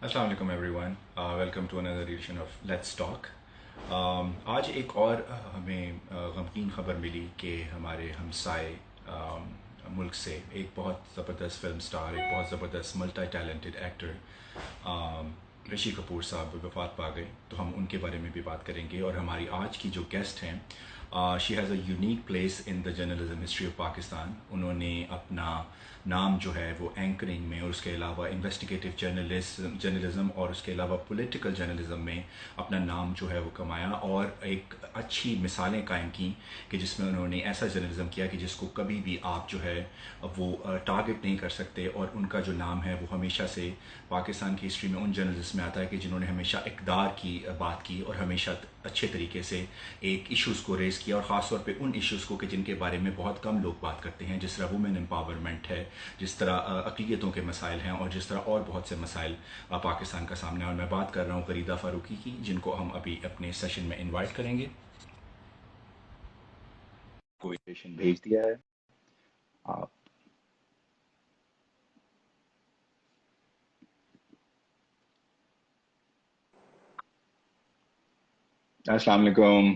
अस्सलाम वालेकुम everyone, welcome to another edition of let's talk. आज एक और हमें गमगीन खबर मिली कि हमारे हमसाए मुल्क से एक बहुत ज़बरदस्त फिल्म स्टार, एक बहुत ज़बरदस्त multi talented actor Rishi Kapoor साहब वफात पा गए। तो हम उनके बारे में भी बात करेंगे। और हमारी आज की जो गेस्ट हैं, she has a unique place in the journalism history of Pakistan. उन्होंने अपना नाम जो है वो एंकरिंग में और उसके अलावा इन्वेस्टिगेटिव जर्नलिज्म और उसके अलावा पॉलिटिकल जर्नलिज्म में अपना नाम जो है वो कमाया और एक अच्छी मिसालें कायम की कि जिसमें उन्होंने ऐसा जर्नलिज्म किया कि जिसको कभी भी आप जो है वो टारगेट नहीं कर सकते। और उनका जो नाम है वो हमेशा से पाकिस्तान की हिस्ट्री में उन जर्नलिस्ट में आता है कि जिन्होंने हमेशा इक़्तिदार की बात की और हमेशा अच्छे तरीके से एक इश्यूज़ को रेस किया, और ख़ास तौर पे उन इश्यूज़ को कि जिनके बारे में बहुत कम लोग बात करते हैं, जिस तरह वुमेन एम्पावरमेंट है, जिस तरह अक़लियतों के मसाइल हैं, और जिस तरह और बहुत से मसाइल पाकिस्तान का सामने है। और मैं बात कर रहा हूँ गरीदा फ़ारूकी की, जिनको हम अभी अपने सेशन में इन्वाइट करेंगे। को इन्विटेशन भेज दिया है आप। अस्सलाम वालेकुम।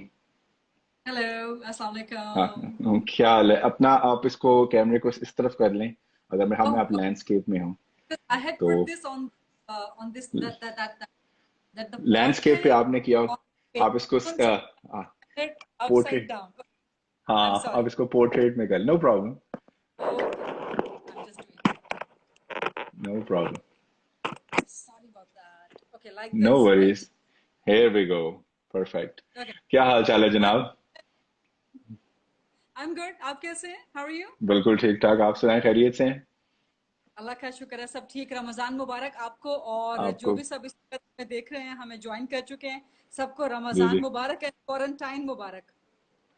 हेलो, अस्सलाम हाँ, वालेकुम। क्या हाल है अपना? आप इसको कैमरे को इस तरफ कर लें, अगर मैं हम Oh, आप लैंडस्केप में हो I had तो। put this on this that the landscape पे portrait आपने किया हो, on page आप इसको one side, it upside portrait, down. I'm हाँ आप sorry. इसको पोर्ट्रेट में कर, no problem. Okay, I'm just doing it. No problem. Sorry about that. Okay, like no this, right? Worries, here we go. Perfect. Okay. क्या हाल चाल है I, जनाब? I'm good. आप कैसे हैं? How are you? बिल्कुल ठीक ठाक, आप सुनाए, खैरियत से हैं? अल्लाह का शुक्र है, सब ठीक। रमजान मुबारक आपको और जो आपको भी सब इस वक्त में देख रहे हैं, हमें ज्वाइन कर चुके हैं, सबको जी रमजान जी, मुबारक है, क्वारंटाइन मुबारक।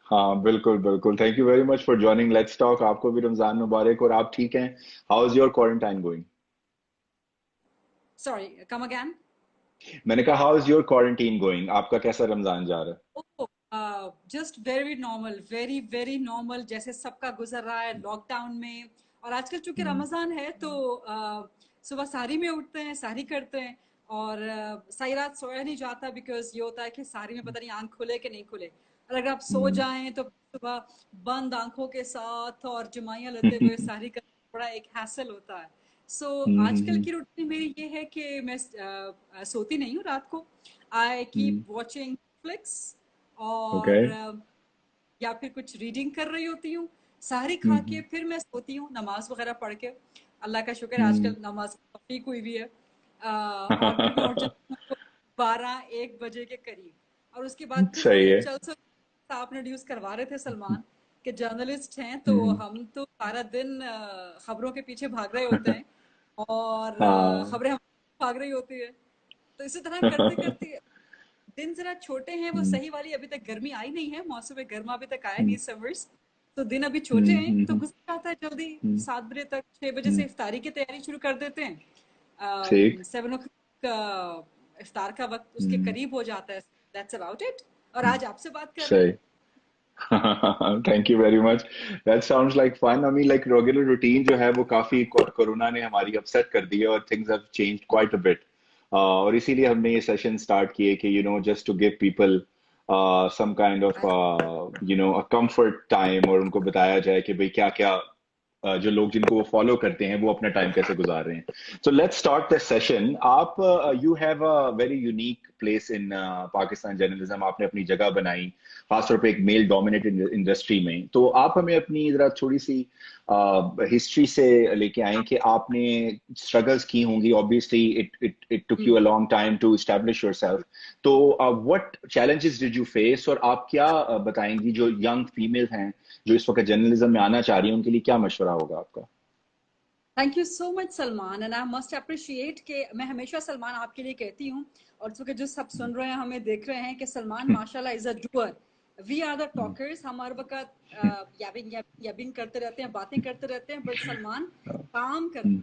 हाँ बिल्कुल बिल्कुल, thank you very much for joining let's talk. आपको भी रमजान मुबारक। और आप ठीक हैं? How is your quarantine going? Sorry, come again. मैंने कहा how is your quarantine going, आपका कैसा रमजान जा रहा just very normal, very very normal, जैसे सबका गुजर रहा है लॉकडाउन में। और आजकल चूंकि है? रमजान है तो सुबह सारी में उठते हैं, सारी करते हैं। और सारी रात सोया नहीं जाता, बिकॉज ये होता है कि सारी में पता नहीं आंख खुले कि नहीं खुले। और अगर आप सो हम्म, जाएं तो सुबह बंद आंखों के साथ और जुमाइयाँ लेते हुए सारी करना बड़ा एक हैसल होता है। सो आजकल हम्म, की रूटीन मेरी ये है कि मैं सोती नहीं हूँ रात को। I keep hmm, watching Netflix, okay. और या फिर कुछ रीडिंग कर रही होती हूँ। सहरी खा के फिर मैं सोती हूँ, नमाज वगैरह पढ़ के। अल्लाह का शुक्र है, हम्म, आजकल नमाज की तौफीक हुई भी है। और फिर मैं उठ जाती हूँ 12-1 बजे के करीब। और उसके बाद फिर सही वही है। चल सब आप इंट्रोड्यूस करवा रहे थे सलमान, कि जर्नलिस्ट हैं तो हम्म, हम तो सारा दिन खबरों के पीछे भाग रहे होते हैं, और हाँ। खबरें हम भाग रही होती है। तो इसी तरह करते करते दिन जरा छोटे हैं, वो हम्म, सही वाली अभी तक गर्मी आई नहीं है, मौसम गर्मा अभी तक आया हम्म, नहीं, समर्स। तो दिन अभी छोटे हैं तो हम्म, गुजर जाता है जल्दी। हम्म, 7 बजे तक, 6 बजे से हम्म, इफ्तारी की तैयारी शुरू कर देते ठीक। हैं। 7 ओ क्लॉक इफ्तार का वक्त उसके हम्म, करीब हो जाता है। That's about it. और हम्म, आज आपसे बात कर रहे हैं। सही। Thank you very much. That sounds like fun. I mean like regular routine जो है वो काफी कोरोना ने हमारी अपसेट कर दी है, और things have changed quite a bit. और इसीलिए हमने ये सेशन स्टार्ट किए कि just to give people some kind of a comfort time, और उनको बताया जाए कि भाई क्या क्या जो लोग जिनको वो फॉलो करते हैं वो अपना टाइम कैसे गुजार रहे हैं। So let's start this session. आप you have a very unique place in Pakistan journalism, आपने अपनी जगह बनाई, खासतौर पे एक मेल डोमिनेटेड इंडस्ट्री में। तो आप हमें अपनी जरा थोड़ी सी हिस्ट्री से लेके आए कि आपने स्ट्रगल्स की होंगी। Obviously it it it took hmm. You a long time to establish yourself. तो what challenges did you face, और आप क्या बताएंगी जो यंग फीमेल हैं जो इस वक्त जर्नलिज्म में आना चाह रही है, उनके लिए क्या मशवरा होगा आपका? Thank you so much Salman, and I must appreciate कि मैं हमेशा सलमान आपके लिए कहती हूँ। और चूंकि जो सब सुन रहे हैं, हमें देख रहे हैं, कि सलमान माशाल्लाह is a doer. We are the talkers. हम हर वक्त याबिंग याबिंग करते रहते हैं, बातें करते रहते हैं, बट सलमान काम करते।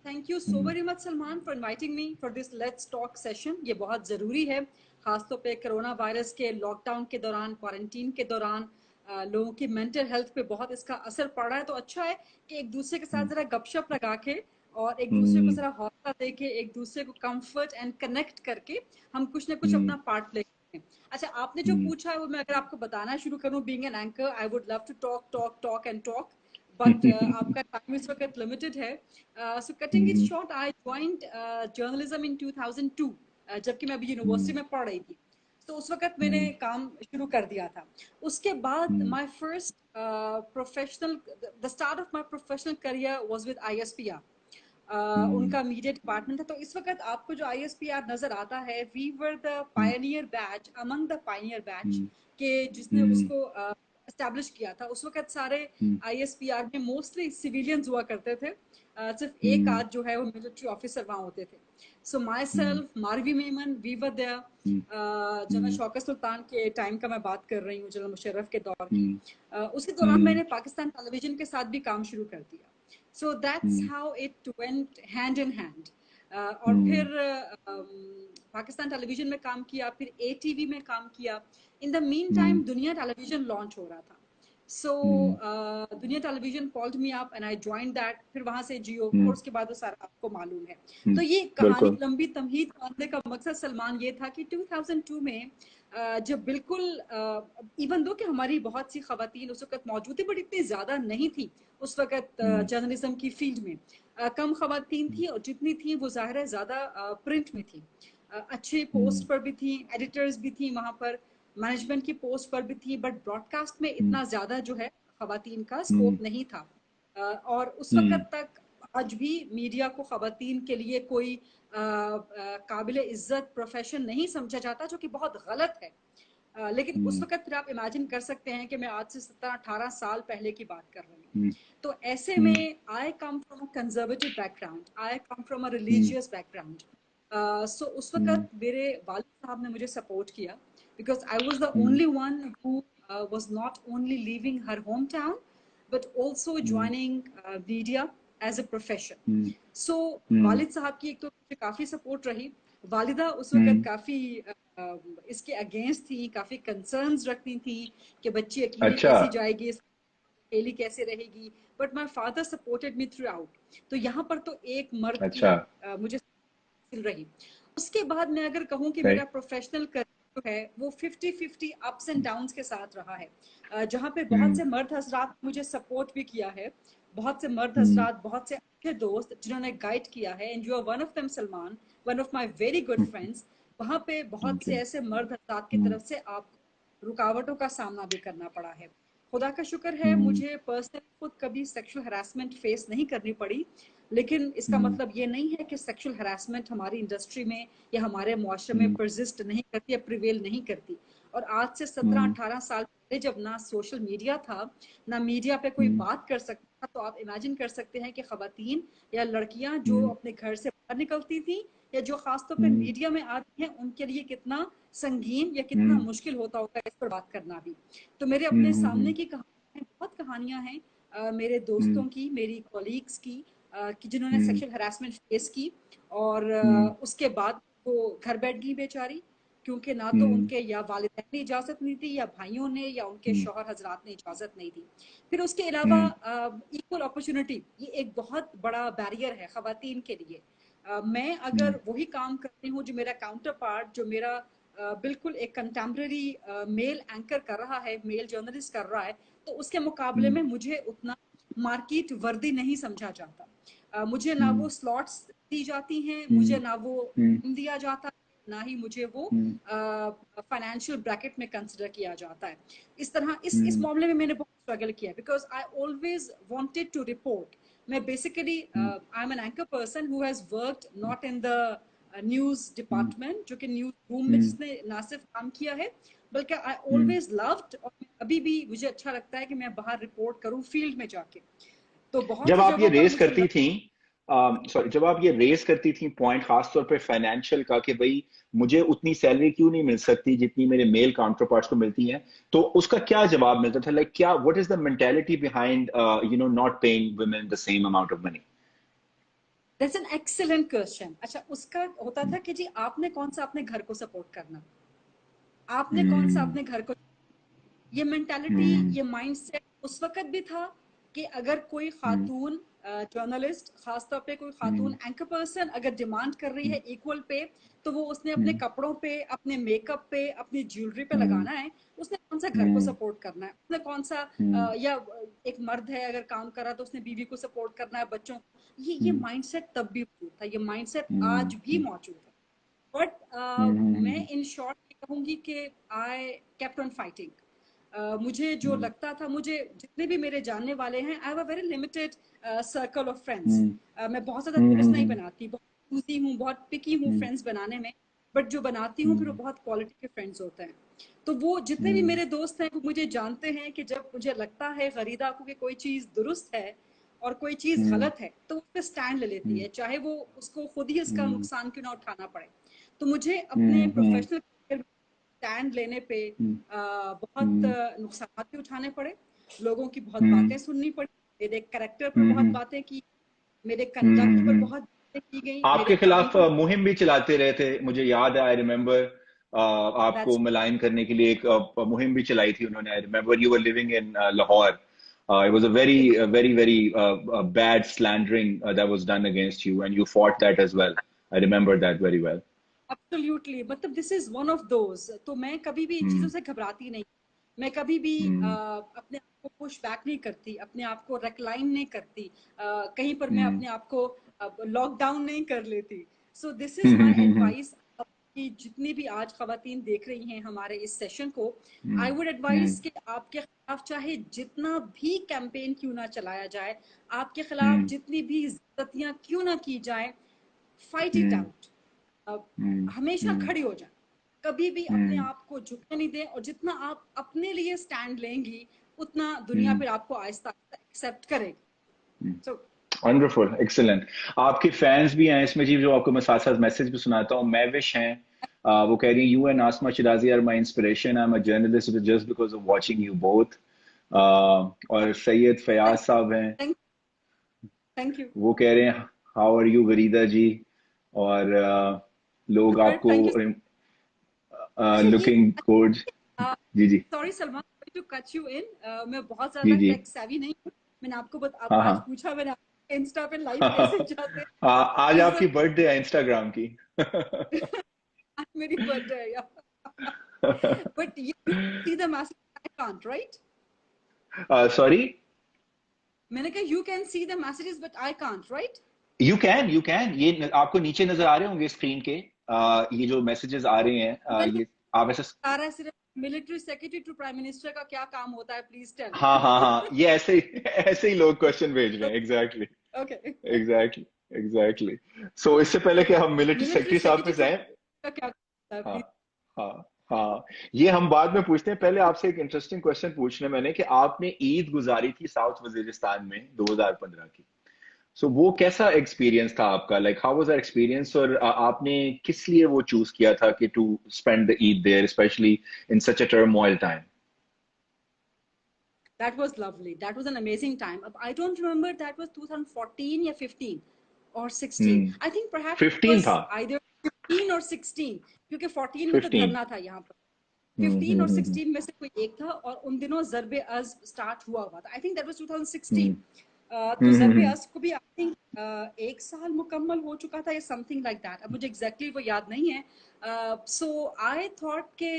Thank you so very much Salman for inviting me for this let's talk session. ये बहुत ज़रूरी है, खासतौर पे कोरोना वायरस के लॉकडाउन के दौरान, क्वारंटीन के दौरान लोगों की मेंटल हेल्थ पे बहुत इसका असर पड़ रहा है। तो अच्छा है कि एक दूसरे के साथ जरा गपशप लगा के और एक दूसरे को जरा हौसला देके, एक दूसरे को कंफर्ट एंड कनेक्ट करके हम कुछ ना कुछ अपना पार्ट प्ले करते हैं। अच्छा, आपने जो पूछा है वो मैं अगर आपको बताना शुरू करूं, being an anchor I would love to talk talk talk and talk, but आपका टाइम इस वक्त लिमिटेड है। So cutting it short, I joined journalism in 2002, जबकि मैं अभी यूनिवर्सिटी में पढ़ रही थी। तो उस वक्त मैंने काम शुरू कर दिया था। उसके बाद my first professional, the start of my professional career was with ISPR. उनका मीडिया डिपार्टमेंट था। तो इस वक्त आपको जो आईएसपीआर नजर आता है, we were the pioneer batch, among the pioneer batch के जिसने उसको एस्टैब्लिश किया था। उस वक्त सारे आईएसपीआर में मोस्टली सिविलियंस हुआ करते थे, सिर्फ एक आध जो है वो मिलिट्री ऑफिसर वहां होते थे। So myself, Marvi Memon, we were there. General Shaukat Sultan के टाइम का मैं बात कर रही हूँ, जनरल मुशर्रफ के दौर की। उसी दौरान मैंने पाकिस्तान टेलीविजन के साथ भी काम शुरू कर दिया। So that's how it went hand in hand. और फिर पाकिस्तान टेलीविजन में काम किया, फिर एटीवी में काम किया। इन द मीन टाइम दुनिया टेलीविजन लॉन्च हो रहा था। सो दुनिया television called me up and I join that. फिर वहां से जियो, और उसके बाद वो सारा आपको मालूम है। तो ये कहानी लंबी तमहीद बांधने का मकसद सलमान ये था कि 2002 में जब बिल्कुल इवन दो कि हमारी बहुत सी खवातीन उस वक्त मौजूद थी, बट इतनी ज्यादा नहीं थी उस वक्त जर्नलिज्म की फील्ड में। कम खवातीन थी, और जितनी थी वो जाहिर है ज्यादा प्रिंट में थी। अच्छे पोस्ट पर भी थी, एडिटर्स भी थी वहां पर, मैनेजमेंट की पोस्ट पर भी थी, बट ब्रॉडकास्ट में इतना ज्यादा जो है खवातीन का स्कोप नहीं था। और उस वक्त तक आज भी मीडिया को खवातीन के लिए कोई काबिल इज्जत प्रोफेशन नहीं समझा जाता, जो कि बहुत गलत है। लेकिन उस वक्त फिर आप इमेजिन कर सकते हैं कि मैं आज से 17-18 साल पहले की बात कर रही हूँ। तो ऐसे में I come from a conservative background, I come from a religious background. So उस वक्त मेरे वालिद साहब ने मुझे सपोर्ट किया, because I was the only one who was not only leaving her hometown but also joining media as a profession. So वालिद साहब की एक तो मुझे काफी सपोर्ट रही। वालिदा उस वक्त काफी इसके अगेंस्ट थी, काफी कंसर्न्स रखती थी कि बच्ची अकेली कैसी जाएगी, अकेली कैसे रहेगी। But my father supported me through out. तो यहाँ पर तो एक मर्द की मुझे रही। उसके बाद मैं अगर कहूँ कि मेरा प्रोफेशनल करियर जो है वो 50-50 अप्स एंड डाउन्स के साथ रहा है, जहाँ पे बहुत से मर्द हजरात मुझे सपोर्ट भी किया है, बहुत से मर्द हजरात, बहुत से अच्छे दोस्त जिन्होंने गाइड किया है, and you are one of them Salman, one of my very good friends. वहाँ पे बहुत से ऐसे मर्द हजरात की तरफ से आपको रुकावटों का सामना भी करना पड़ा है। खुदा का शुक्र है मुझे पर्सनली खुद कभी सेक्सुअल हरासमेंट फेस नहीं करनी पड़ी, लेकिन इसका मतलब ये नहीं है कि सेक्सुअल हरासमेंट हमारी इंडस्ट्री में या हमारे मुआशरे में परसिस्ट नहीं करती या प्रिवेल नहीं करती। और आज से 17-18 साल पहले जब ना सोशल मीडिया था, ना मीडिया पे कोई बात कर सकता था, तो आप इमेजिन कर सकते हैं कि खवातीन या लड़कियां जो अपने घर से बाहर निकलती थी या जो खासतौर पर मीडिया में आती हैं, उनके लिए कितना संगीन या कितना मुश्किल होता होगा इस पर बात करना भी। तो मेरे अपने सामने की कहानियां, बहुत कहानियां हैं मेरे दोस्तों की, मेरी कॉलीग्स की, कि जिन्होंने सेक्सुअल हरासमेंट फेस की, और उसके बाद वो घर बैठ गई बेचारी, क्योंकि ना तो उनके या वालिदैन ने इजाजत नहीं दी, या भाइयों ने, या उनके शौहर हजरात ने इजाजत नहीं दी। फिर उसके अलावा इक्वल अपॉर्चुनिटी, ये एक बहुत बड़ा बैरियर है खवातीन के लिए। मैं अगर वही काम करती हूँ जो मेरा काउंटर पार्ट, जो मेरा बिल्कुल एक कंटेम्पररी मेल एंकर कर रहा है, मेल जर्नलिस्ट कर रहा है, तो उसके मुकाबले में मुझे उतना मार्केट वर्दी नहीं समझा जाता। मुझे ना वो स्लॉट्स दी जाती हैं, मुझे ना वो दिया जाता, ना ही मुझे वो फाइनेंशियल ब्रैकेट में कंसिडर किया जाता है। इस तरह इस मामले में मैंने बहुत स्ट्रगल किया, because I always wanted to report. मैं basically I am an anchor person who has worked not in the news department, जो कि न्यूज रूम में जिसने ना सिर्फ काम किया है, बल्कि आई ऑलवेज लव्ड, और अभी भी मुझे अच्छा लगता है कि मैं बाहर रिपोर्ट करूं फील्ड में जाके। तो बहुत जब सी आप ये जगहों पर रेस मुझे करती थी, सॉरी, जब आप ये रेस करती थी पॉइंट खासतौर पे फाइनेंशियल का, कि भाई मुझे उतनी सैलरी क्यों नहीं मिल सकती जितनी मेरे मेल काउंटर पार्ट्स को मिलती है, तो उसका क्या जवाब मिलता था? लाइक क्या, what is the mentality behind not paying women the same amount of money? That's an excellent question. अच्छा, उसका होता था कि जी आपने कौन सा अपने घर को सपोर्ट करना, आपने कौन सा अपने घर को, ये मेंटालिटी, ये माइंडसेट उस वक्त भी था कि अगर कोई खातून जर्नलिस्ट, खासतौर पे कोई खातून एंकर पर्सन अगर डिमांड कर रही है इक्वल पे, तो वो उसने अपने कपड़ों पे, अपने मेकअप पे, अपनी ज्वेलरी पे लगाना है। उसने कौन सा घर को सपोर्ट करना है, उसने कौन सा या एक मर्द है अगर काम कर रहा है तो उसने बीवी को सपोर्ट करना है, बच्चों। ये माइंडसेट तब भी मौजूद था, ये माइंडसेट आज भी मौजूद है। बट मैं इन शॉर्ट कहूंगी कि आई केप्ट ऑन फाइटिंग। मुझे जो लगता था, मुझे जितने भी मेरे जानने वाले हैं, I have a very limited circle of friends. मैं बहुत ज्यादा दोस्त नहीं बनाती, बहुत चूजी हूँ, बहुत पिकी हूँ फ्रेंड्स बनाने में। बट जो बनाती हूँ फिर वो बहुत क्वालिटी के फ्रेंड्स होते हैं। तो वो जितने भी मेरे दोस्त हैं वो मुझे जानते हैं कि जब मुझे लगता है फरीदा को कि कोई चीज दुरुस्त है और कोई चीज गलत है, तो उस पर स्टैंड ले लेती है, चाहे वो उसको खुद ही इसका नुकसान क्यों ना उठाना पड़े। तो मुझे अपने प्रोफेशनल स्टैंड लेने पे बहुत नुकसान भी उठाने पड़े, लोगों की बहुत बातें सुननी पड़ी, मेरे कैरेक्टर पर बहुत बातें की, मेरे कंडक्ट पर बहुत बातें की गई, आपके खिलाफ मुहिम भी चलाते रहे थे, मुझे याद है, आई रिमेम्बर आपको मलाइन करने के लिए एक मुहिम भी चलाई थी उन्होंने। I remember you were living in Lahore. It was a very bad slandering that was done against you, and you fought that as well. I remember that very well. Absolutely. मतलब this is one of those. तो मैं कभी भी इन चीजों से घबराती नहीं, मैं कभी भी अपने आप को पुश बैक नहीं करती, अपने आप को रेक्लाइन नहीं करती, कहीं पर मैं अपने आप को लॉकडाउन नहीं कर लेती। So this is my advice कि जितनी भी आज खवातीन देख रही हैं हमारे इस सेशन को, आई वुड एडवाइस कि आपके खिलाफ चाहे जितना भी कैंपेन क्यों ना चलाया जाए, आपके खिलाफ जितनी भी ज्यादतियां क्यों ना की जाए, फाइट इट आउट। हमेशा खड़ी हो जाए, कभी भी अपने आप को झुकने नहीं दें, और जितना आप अपने लिए स्टैंड लेंगी उतना दुनिया फिर आपको आहिस्ता आहिस्ता एक्सेप्ट करेगी। So wonderful, excellent. आपके फैंस भी हैं इसमें जी, जो आपको मैं साथ साथ मैसेज भी सुनाता हूँ। मैविश हैं, वो कह रही हैं, you and Asma Shirazi are my inspiration, I am a journalist just because of watching you both. और सैयद फयाज साहब हैं, थैंक यू। वो कह रहे हैं, how are you Wareeda ji. और लोग आपको लुकिंग गुड। जी जी sorry Salman, to cut you in, मैं बहुत जी ज्यादा जी। टेक सेवी नहीं हूँ। मैंने आपको हाँ आज हाँ पूछा, मैंने इंस्टा पे लाइव कैसे जाते हैं, आज आपकी बर्थडे है इंस्टाग्राम की। आज मेरी बर्थडे है यार। But you see the message, I can't, right? Sorry, मैंने कहा you can see the messages but I can't, right? You can, ये आपको नीचे नजर आ रहे होंगे स्क्रीन के। ये जो मैसेजेस आ रहे हैं, ये आप ऐसे सारा सिर्फ military secretary to prime minister का क्या काम होता है, प्लीज टेल। हाँ हाँ हाँ, ये ऐसे ही लोग क्वेश्चन भेज रहे हैं। Exactly okay. Exactly exactly. So इससे पहले कि हम मिलिट्री मिलिट्री सेक्रेटरी साहब पे सेक्रेटरी जाएं, का क्या होता है, हाँ प्लीज? हाँ हाँ, ये हम बाद में पूछते हैं। पहले आपसे एक इंटरेस्टिंग क्वेश्चन पूछने मैंने कि आपने ईद गुजारी थी साउथ वजीरिस्तान में 2015 की। सो वो कैसा एक्सपीरियंस था आपका? Like how was that experience? और आपने किस लिए वो चूज किया था कि to spend the Eid there, specially in such a turmoil time? That was lovely. That was an amazing time. I don't remember that was 2014 या 15 or 16. I think perhaps it 15 was था। either 15 or 16, क्योंकि 14 में तो 15। धरना था यहाँ पर। 15 और 16 में से कोई एक था, और उन दिनों ज़रबे अज़ स्टार्ट हुआ था। I think that was 2016। तो ज़रबे अज़ को भी आई थिंक 1 साल मुकम्मल हो चुका था या समथिंग लाइक दैट। अब मुझे एग्जैक्टली वो याद नहीं है। सो आई थॉट के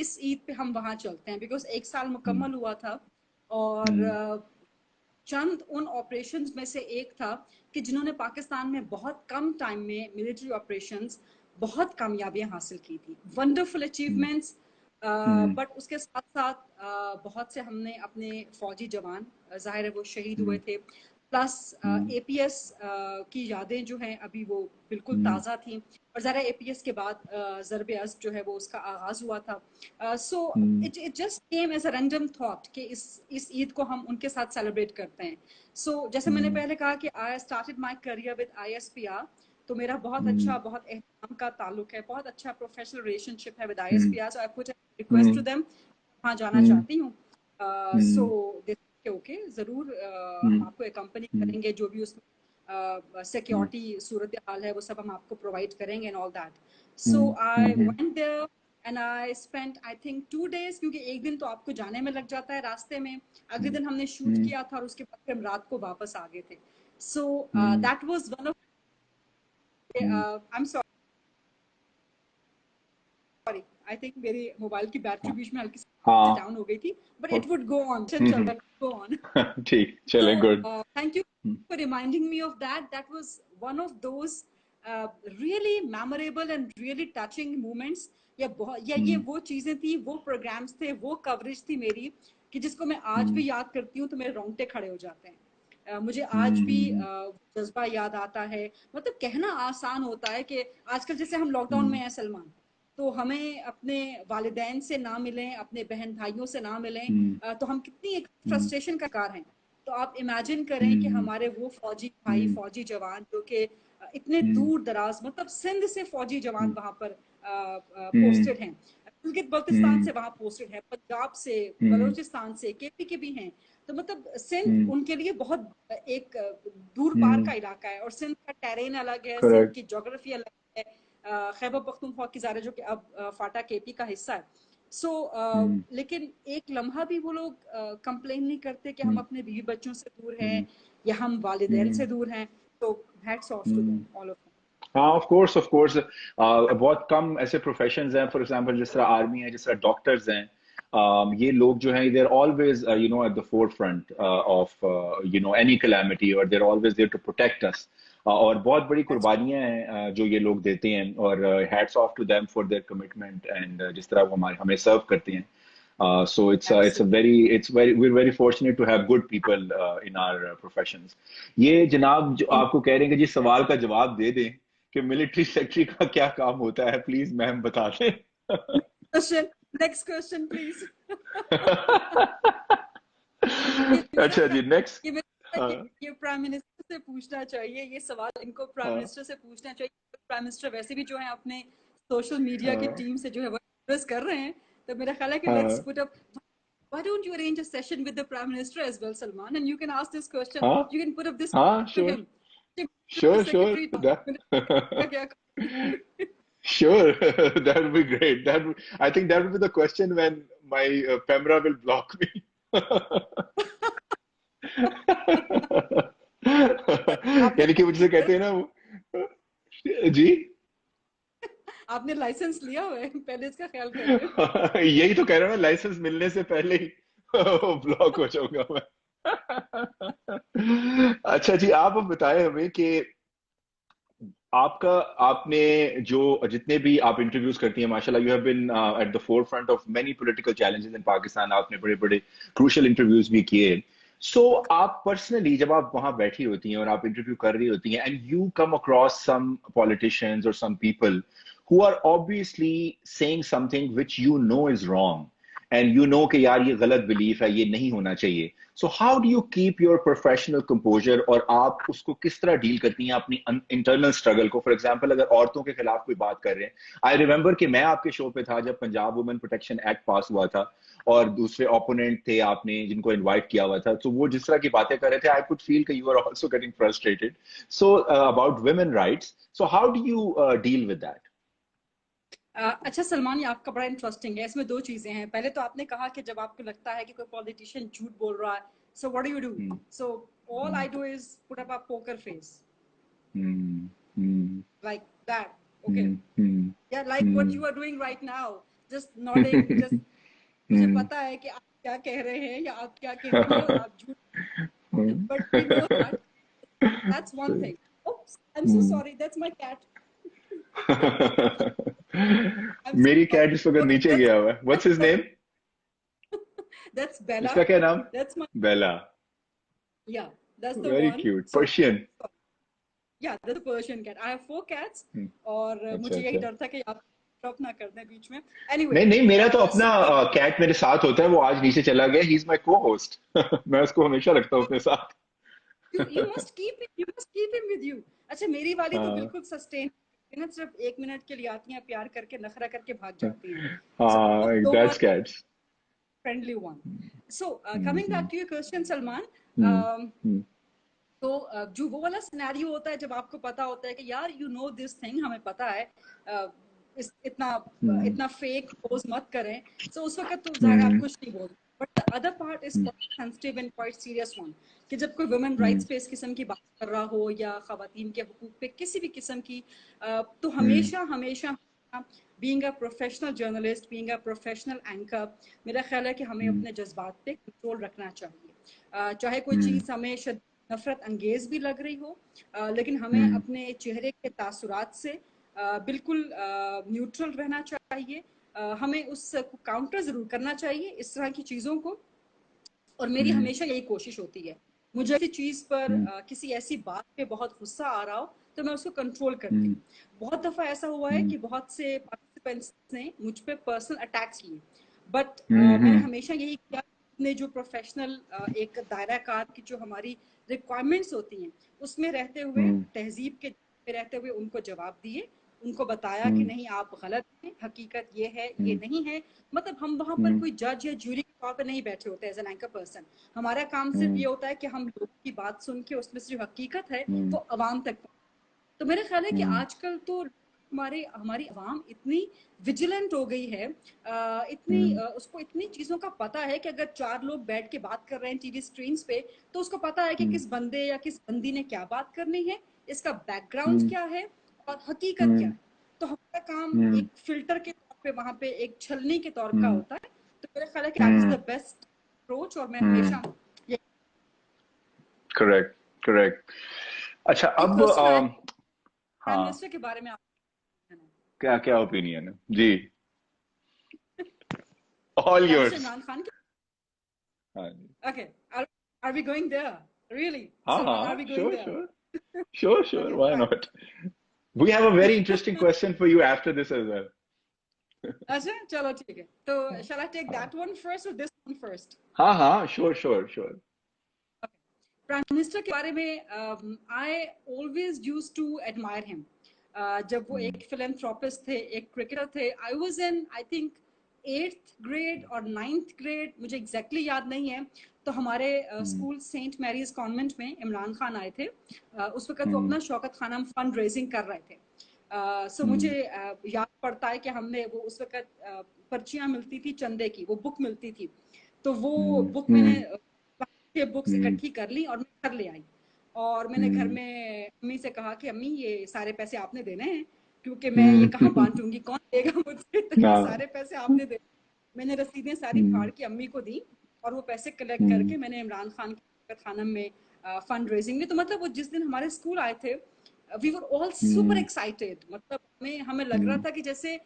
इस ईद पे हम वहाँ चलते हैं, बिकॉज 1 साल मुकम्मल हुआ था। और चंद उन ऑपरेशंस में से एक था कि जिन्होंने पाकिस्तान में बहुत कम टाइम में मिलिट्री ऑपरेशंस बहुत कामयाबियां हासिल की थी, वंडरफुल अचीवमेंट्स। बट उसके साथ साथ बहुत से हमने अपने फौजी जवान, जाहिर है वो शहीद हुए थे, प्लस एपीएस की यादें जो हैं अभी वो बिल्कुल ताज़ा थी। और ज़रा एपीएस के बाद ज़रबे अज़ जो है वो उसका आगाज़ हुआ था। So it just came as a random thought कि इस ईद को हम उनके साथ सेलिब्रेट करते हैं। सो जैसे मैंने पहले कहा कि I started my career with ISPR, तो मेरा बहुत अच्छा, बहुत एहतराम का ताल्लुक है, बहुत अच्छा प्रोफेशनल रिलेशनशिप है with ISPR. So I put a request to them, वहाँ जाना चाहती हूँ। सो ओके, जरूर हम आपको एकम्पनी करेंगे, जो भी उसमें सिक्योरिटी सूरत हाल है वो सब हम आपको प्रोवाइड करेंगे and all that. So I went there, and I spent I think 2 days, क्योंकि एक दिन तो आपको जाने में लग जाता है रास्ते में, अगले दिन हमने शूट किया था और उसके बाद फिर हम रात को वापस आ गए थे. So that was one of, I am sorry, I think मेरी मोबाइल की बैटरी बीच में हल्की सी हाँ डाउन हो गई थी, but it would go on, चल रहा, गो ऑन. ठीक, So, चलें, good. thank you for reminding me of that. That was one of those really memorable and really touching moments. ये वो चीजें थी, वो प्रोग्राम्स थे, वो कवरेज थी मेरी, कि जिसको मैं आज भी याद करती हूँ तो मेरे रोंगटे खड़े हो जाते हैं. मुझे आज भी जज्बा याद आता है. मतलब कहना आसान होता है कि आजकल जैसे हम लॉकडाउन में हैं सलमान, तो हमें अपने वालिदैन से ना मिलें, अपने बहन भाइयों से ना मिलें, तो हम कितनी एक फ्रस्ट्रेशन का शिकार हैं. तो आप इमेजिन करें कि हमारे वो फौजी भाई, फौजी जवान जो कि इतने दूर दराज, मतलब सिंध से फौजी जवान वहां पर पोस्टेड हैं, गिलगित बल्तिस्तान से वहां पोस्टेड है, पंजाब से, बलूचिस्तान से, केपी के भी हैं. तो मतलब सिंध उनके लिए बहुत एक दूर पार का इलाका है, और सिंध का टेरेन अलग है, सिंध की ज्योग्राफी अलग है. खैबर पख्तूनख्वा की ज़ारे जो कि अब फाटा केपी का हिस्सा है. सो लेकिन एक लम्हा भी वो लोग कंप्लेन नहीं करते कि हम अपने बीवी बच्चों से दूर हैं या हम वालिदैन से दूर हैं. तो hats off to them, all of them. हाँ, ऑफ कोर्स, ऑफ कोर्स. बहुत कम ऐसे प्रोफेशंस हैं, फॉर एग्जांपल जिस तरह आर्मी है, जिस तरह डॉक्टर्स हैं. ये लोग जो हैं, they are always at the forefront of any calamity, और they are always there to protect us. और बहुत बड़ी कुर्बानियां हैं जो ये लोग देते हैं, और hats off to them for their commitment, and जिस तरह वो हमें सर्व करते हैं. So it's we're very fortunate to have good people in our professions. ये जनाब जो आपको कह रहे हैं कि जी सवाल का जवाब दे दें कि मिलिट्री सेक्रेटरी का क्या काम होता है, प्लीज मैम बता दें. Next question please. अच्छा जी, नेक्स्ट. ये प्राइम मिनिस्टर से पूछना चाहिए, ये सवाल इनको प्राइम मिनिस्टर से पूछना चाहिए. प्राइम मिनिस्टर वैसे भी जो है अपने सोशल मीडिया की टीम से जो है वो एक्सप्रेस कर रहे हैं, तो मेरा ख्याल है कि let's put up, why don't you arrange a session with the prime minister as well, Salman, and you can ask this question, you can put up this to him. Sure. Sure, that would be great. I think that would be the question when my Pemra will block me. यानी कि मुझसे कहते हैं ना वो जी, आपने licence लिया हुआ है, पहले इसका ख्याल करें. यही तो कह रहा हूँ, लाइसेंस मिलने से पहले ही ब्लॉक हो जाऊंगा मैं. अच्छा जी, आप बताएं हमें कि आपने जो जितने भी आप इंटरव्यूज करती हैं, माशाल्लाह, you have been at the forefront of many political challenges in Pakistan. आपने बड़े बड़े क्रूशियल इंटरव्यूज भी किए. सो आप पर्सनली जब आप वहां बैठी होती हैं और आप इंटरव्यू कर रही होती हैं, and you come across some politicians और some people who are obviously saying something which you know is wrong, and you know कि यार ये गलत बिलीफ है, ये नहीं होना चाहिए. So how do you keep your professional composure, और आप उसको किस तरह डील करती हैं अपनी इंटरनल स्ट्रगल को? फॉर एग्जांपल, अगर औरतों के खिलाफ कोई बात कर रहे हैं, आई रिमेंबर कि मैं आपके शो पे था जब पंजाब वुमेन प्रोटेक्शन एक्ट पास हुआ था, और दूसरे ओपोनेंट थे आपने जिनको इनवाइट किया हुआ था, तो वो जिस तरह की बातें कर रहे थे, आई कुड फील कि you are also getting frustrated. So about women rights, so how do you deal with that? अच्छा सलमान, ये आपका बड़ा इंटरेस्टिंग है. इसमें दो चीजें हैं. पहले तो आपने कहा कि जब आपको लगता है कि कोई पॉलिटिशियन झूठ बोल रहा है, so what do you do? So all I do is put up a poker face like that. Okay. Yeah, like what you are doing right now, just nodding, just मुझे पता है कि आप क्या कह रहे हैं या आप क्या कह रही हो, आप झूठ, but we know that. That's one thing. Oops, I'm so sorry, that's my cat. मेरी कैट इस वक्त नीचे गया हुआ है. What's his name? That's Bella. इसका क्या नाम? That's my Bella. Yeah, that's the Very one. cute. Persian. Yeah, that's a Persian cat. I have 4 cats. और मुझे यही डर था कि आप ड्रॉप ना कर दें बीच में. Anyway. नहीं, मेरा तो अपना कैट मेरे साथ होता है. वो आज नीचे चला गया. He's my co-host. मैं उसको हमेशा रखता हूँ अपने साथ. You must keep him with you. अच्छा, मेरी वाली तो बिल्कुल सस्टेन, सिर्फ 1 मिनट के लिए आती हैं, प्यार करके नखरा करके भाग जाती हैं. हाँ, that's cats. Friendly one. So coming back to your question, Salman. तो जो वो वाला सिनेरियो होता है जब आपको पता होता है कि यार यू नो दिस थिंग, हमें पता है, इतना हम्म इतना फेक पोज मत करें। सो उस वक्त तो जाहिर आप कुछ नहीं बोल, but the other part is quite sensitive and quite serious one, कि जब कोई वुमेन राइट्स पे इस किस्म की बात कर रहा हो या खवातीन के हुकूक पे किसी भी किस्म की, तो हमेशा हमेशा being a professional journalist, being a professional anchor, मेरा ख्याल है कि हमें अपने जज्बात पे कंट्रोल रखना चाहिए। चाहे कोई चीज़ हमें नफरत अंगेज भी लग रही हो, लेकिन हमें अपने चेहरे के तासुरात से बिल्कुल न्यूट्रल रहना चाहिए। हमें उस काउंटर जरूर करना चाहिए इस तरह की चीज़ों को, और मेरी हमेशा यही कोशिश होती है। मुझे किसी चीज़ पर किसी ऐसी बात पे बहुत गुस्सा आ रहा हो तो मैं उसको कंट्रोल करती हूँ। बहुत दफ़ा ऐसा हुआ है कि बहुत से पार्टिसिपेंट्स ने मुझ पे पर्सनल अटैक्स किए, बट मैंने हमेशा यही किया, अपने जो प्रोफेशनल एक दायरा कार की जो हमारी रिक्वायरमेंट्स होती हैं उसमें रहते हुए, तहजीब के रहते हुए उनको जवाब दिए, उनको बताया कि नहीं आप गलत हैं, हकीकत ये है ये नहीं है। मतलब हम वहां पर कोई जज या ज्यूरी के तौर पर नहीं बैठे होते एज एन एंकर पर्सन। हमारा काम सिर्फ ये होता है कि हम लोगों की बात सुन के उसमें सिर्फ हकीकत है वो अवाम तक। तो मेरा ख्याल है कि आजकल तो हमारी अवाम इतनी विजिलेंट हो गई है, उसको इतनी चीजों का पता है कि अगर 4 लोग बैठ के बात कर रहे हैं टीवी स्क्रीन पे, तो उसको पता है कि किस बंदे या किस बंदी ने क्या बात करनी है, इसका बैकग्राउंड क्या है और हकीकत क्या है। तो हमारा काम एक फिल्टर के तौर पे वहां पे एक छलनी के तौर का होता है। तो मेरा ख्याल है कि that is the best approach, और मैं हमेशा करेक्ट करेक्ट। अच्छा एक अब क्वेश्चन आया प्राइम हाँ, मिनिस्टर के बारे में, आप क्या क्या ओपिनियन है जी? All prime minister yours. Imran Khan के। हाँ Okay, are we going there? Really? हाँ Salman, are हाँ, we going sure there? Sure sure sure, Okay, why fine. Not? We have a very interesting question for you after this as well. अच्छा, चलो ठीक है। तो shall I take that one first or this one first? हाँ हाँ, sure sure sure. Okay. Prime minister के बारे में I always used to admire him. जब वो एक philanthropist थे, एक cricketer थे, I was in I think 8th grade और 9th grade, मुझे exactly याद नहीं है। तो हमारे स्कूल सेंट मैरीज कॉन्वेंट में इमरान खान आए थे। उस वक्त वो अपना शौकत खाना फंड रेजिंग कर रहे थे। सो मुझे याद पड़ता है कि हमने वो उस वक्त पर्चियां मिलती थी चंदे की, वो बुक मिलती थी। तो वो बुक मैंने बुक्स इकट्ठी कर ली और मैं घर ले आई, और मैंने घर में अम्मी से कहा कि अम्मी ये सारे पैसे आपने देने हैं, क्योंकि मैं ये कहाँ बांटूंगी, कौन देगा मुझे, तो ये सारे पैसे आपने दे। मैंने रसीदें सारी फाड़ के अम्मी को दी, और वो पैसे कलेक्ट करके मैंने इमरान खान के खाना में फंड रेजिंग में, तो मतलब वो जिस दिन हमारे स्कूल आए थे, we were all super excited. मतलब हमें लग रहा था कि जैसे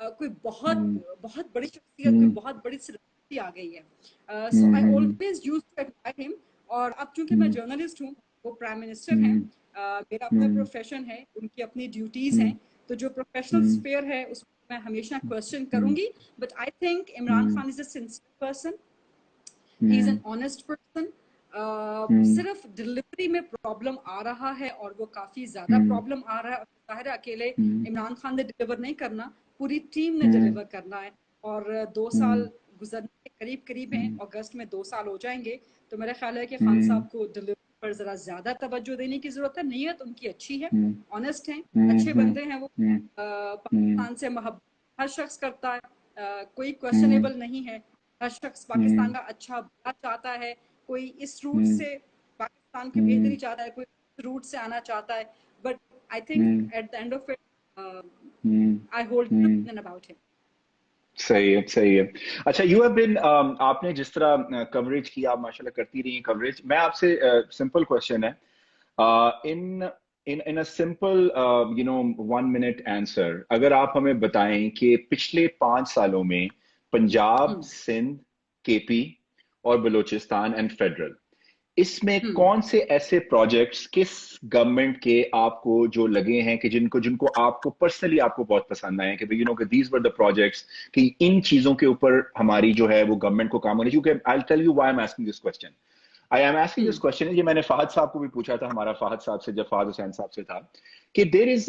कोई बहुत बहुत बड़ी शख्सियत, कोई बहुत बड़ी सेलिब्रिटी आ गई है। So I always used to admire him. और अब चूंकि मैं जर्नलिस्ट हूँ, वो प्राइम मिनिस्टर हैं, मेरा अपना प्रोफेशन है, उनकी अपनी ड्यूटीज हैं, तो जो प्रोफेशनल स्फीयर है उसमें मैं हमेशा क्वेश्चन करूंगी। But I think Imran Khan is a sincere person, he is an honest person. सिर्फ डिलीवरी में प्रॉब्लम आ रहा है, और वो काफी ज्यादा प्रॉब्लम आ रहा है। जाहिर है अकेले इमरान खान ने डिलीवर नहीं करना, पूरी टीम ने डिलीवर करना है। और 2 साल गुजरने के करीब करीब हैं, अगस्त में 2 साल हो जाएंगे। तो मेरा ख्याल है कि खान साहब को डिलीवरी पर जरा ज्यादा तवज्जो देने की जरूरत है। नीयत उनकी अच्छी है, ऑनेस्ट हैं, अच्छे बंदे हैं वो। पाकिस्तान से मोहब्बत हर शख्स करता है, कोई क्वेश्चनेबल नहीं है। हर शख्स पाकिस्तान का अच्छा बुरा चाहता है, कोई इस रूट से पाकिस्तान की बेहतरी चाहता है, कोई इस रूट से आना चाहता है। But I think at the end of it I hold about him. सही है सही है। अच्छा, यू हैव बीन, आपने जिस तरह कवरेज की, आप माशाल्लाह करती रही हैं कवरेज। मैं आपसे सिंपल क्वेश्चन है, इन इन अ सिंपल 1 minute आंसर, अगर आप हमें बताएं कि पिछले 5 सालों में पंजाब, सिंध, केपी और बलूचिस्तान एंड फेडरल, इसमें कौन से ऐसे प्रोजेक्ट्स किस गवर्नमेंट के आपको जो लगे हैं कि जिनको जिनको आपको पर्सनली आपको बहुत पसंद आए, कि यू नो कि दीज वर द प्रोजेक्ट्स, कि इन चीजों के ऊपर हमारी जो है वो गवर्नमेंट को काम होने, क्योंकि I will tell you why I am asking this question. I am asking this question, ये मैंने फहद साहब को भी पूछा था, हमारा फहद साहब से, जब फहद हुसैन साहब से था, कि देर इज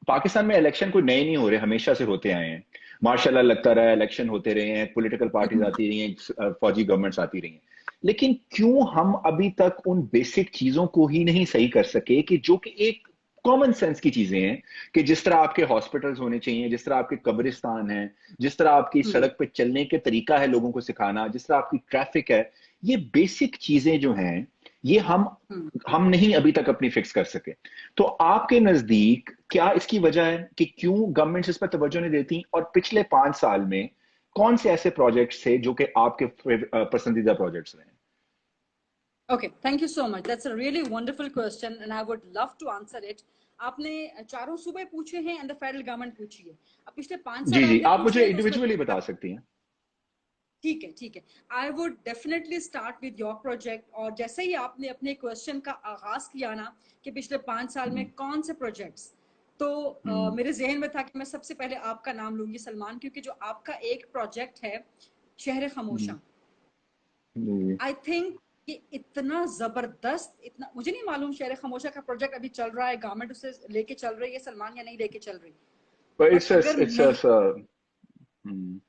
पाकिस्तान में इलेक्शन कोई नए नहीं हो रहे, हमेशा से होते आए हैं माशाल्लाह, लगता रहा है इलेक्शन होते रहे हैं, पॉलिटिकल पार्टीज आती रही हैं, फौजी गवर्नमेंट्स आती रही हैं, लेकिन क्यों हम अभी तक उन बेसिक चीजों को ही नहीं सही कर सके कि जो कि एक कॉमन सेंस की चीजें हैं कि जिस तरह आपके हॉस्पिटल्स होने चाहिए, जिस तरह आपके कब्रिस्तान है, जिस तरह आपकी सड़क पे चलने के तरीका है लोगों को सिखाना, जिस तरह आपकी ट्रैफिक है, ये बेसिक चीजें जो हैं ये हम नहीं अभी तक अपनी फिक्स कर सके। तो आपके नजदीक क्या इसकी वजह है कि क्यों गवर्नमेंट इस पर तवज्जो नहीं देती, और पिछले 5 साल में कौन से ऐसे प्रोजेक्ट्स थे जो कि आपके पसंदीदा प्रोजेक्ट्स रहे? Okay, thank you so much. That's a really wonderful question and I would love to answer it. आपने चारों सूबे पूछे हैं एंड द फेडरल गवर्नमेंट पूछी है। अब पिछले 5 साल जी जी, आपने आप पूछे मुझे हैं तो उसमें इंडिविजुअली बता सकती हैं। ठीक है ठीक है। I would definitely start with your project. और जैसे ही आपने अपने क्वेश्चन का आगाज किया ना कि पिछले 5 साल में कौन से प्रोजेक्ट्स, तो मेरे जहन में था कि मैं सबसे पहले आपका नाम लूंगी सलमान, क्योंकि जो आपका एक प्रोजेक्ट है शहर खामोशा, आई थिंक कि इतना जबरदस्त, इतना मुझे नहीं मालूम शहर खामोशा का प्रोजेक्ट अभी चल रहा है, गवर्नमेंट उसे लेके चल रही है सलमान या नहीं लेके चल रही। But but hmm.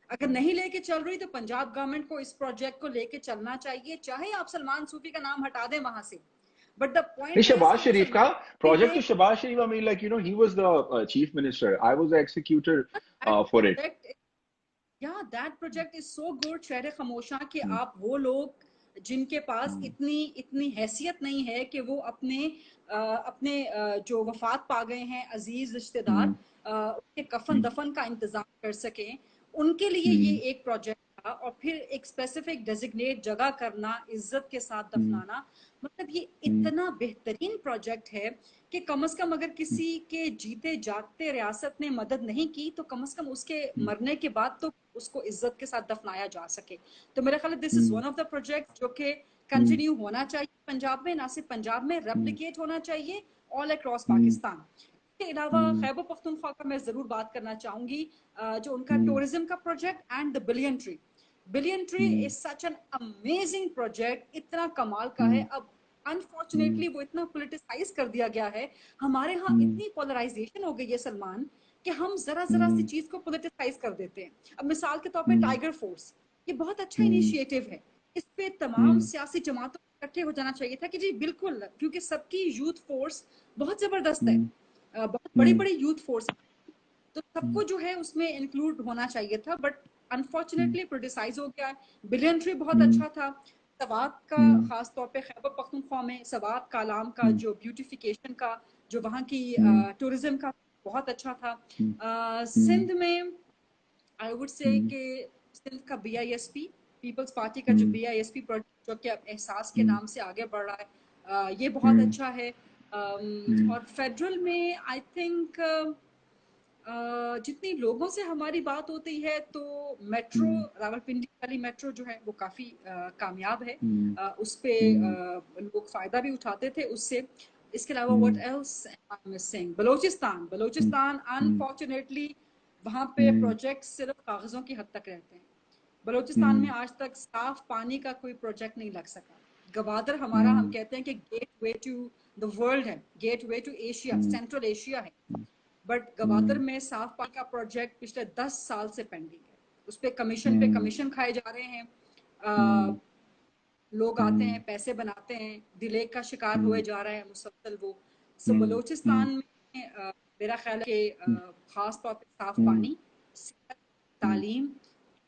अगर नहीं लेके चल रही तो पंजाब गवर्नमेंट को इस प्रोजेक्ट को लेके चलना चाहिए, चाहे आप सलमान सूफी का नाम हटा दें वहां से। बट द नहीं, पॉइंट इज शहबाज कि वो शरीफ का सलमान प्रोजेक्ट तो Shahbaz Sharif, I mean like you know he was the chief minister, I was the executor for it. या that project is so good शहर खामोशा कि आप वो लोग जिनके पास इतनी इतनी हैसियत नहीं है कि वो अपने जो वफात पा गए हैं अजीज रिश्तेदार, उनके कफन दफन का इंतजाम कर सकें, उनके लिए ये एक प्रोजेक्ट था। और फिर एक स्पेसिफिक डेजिग्नेट जगह करना, इज्जत के साथ दफनाना, मतलब ये इतना बेहतरीन प्रोजेक्ट है कि कम से कम अगर किसी के जीते जागते रियासत ने मदद नहीं की तो कम से कम उसके मरने के बाद तो उसको इज्जत के साथ दफनाया जा सके। तो मेरा ख्याल है this is one of the project जो कि कंटिन्यू होना चाहिए पंजाब में, ना सिर्फ पंजाब में, रेप्लिकेट होना चाहिए ऑल अक्रॉस पाकिस्तान। इसके अलावा खैबर पख्तूनख्वा का मैं जरूर बात करना चाहूंगी, जो उनका टूरिज्म का project and the billion tree. Billion tree is such an amazing project, इतना कमाल का है। अब अनफॉर्चुनेटली वो इतना पोलिटिसाइज कर दिया गया है, हमारे यहाँ इतनी पोलराइजेशन हो गई है सलमान कि हम जरा जरा सी चीज को पोलिटिसाइज कर देते हैं। अब मिसाल के तौर पे टाइगर फोर्स, ये बहुत अच्छा इनिशिएटिव है, इस पे तमाम सियासी जमातों को इकट्ठे हो जाना चाहिए था कि जी बिल्कुल, क्योंकि सबकी यूथ फोर्स बहुत जबरदस्त है, बहुत बड़ी बड़ी यूथ फोर्स, तो सबको जो है उसमें इंक्लूड होना चाहिए था। बट अनफॉर्चुनेटली पोलिटिसाइज हो गया। बिलियन ट्री बहुत अच्छा था। सवात का खास तौर पे खैबर पख्तूनख्वा में सवात कालाम का जो ब्यूटिफिकेशन का, जो वहाँ की टूरिज्म का बहुत अच्छा था। सिंध में आई वुड से कि सिंध का बीआईएसपी, पीपल्स पार्टी का जो बीआईएसपी प्रोजेक्ट जो कि अब एहसास के नाम से आगे बढ़ रहा है, ये बहुत अच्छा है। और फेडरल में आई थिंक जितनी लोगों से हमारी बात होती है तो मेट्रो, रावलपिंडी वाली मेट्रो जो है वो काफी कामयाब है, उस पे लोग फायदा भी उठाते थे उससे। इसके अलावा what else I am missing, Balochistan, Balochistan unfortunately वहां पे प्रोजेक्ट सिर्फ कागजों की हद तक रहते हैं। बलोचिस्तान में आज तक साफ पानी का कोई प्रोजेक्ट नहीं लग सका। गवादर हमारा, हम कहते हैं कि gateway to the world है, gateway to Asia, central Asia है, बट गवादर में साफ पानी का प्रोजेक्ट पिछले 10 साल से पेंडिंग है। उस पे कमीशन खाए जा रहे हैं, लोग आते हैं, पैसे बनाते हैं, डिले का शिकार हुए जा रहे हैं मुसलसल वो। सो बलोचिस्तान में मेरा ख्याल है कि खास तौर पे साफ पानी, तालीम,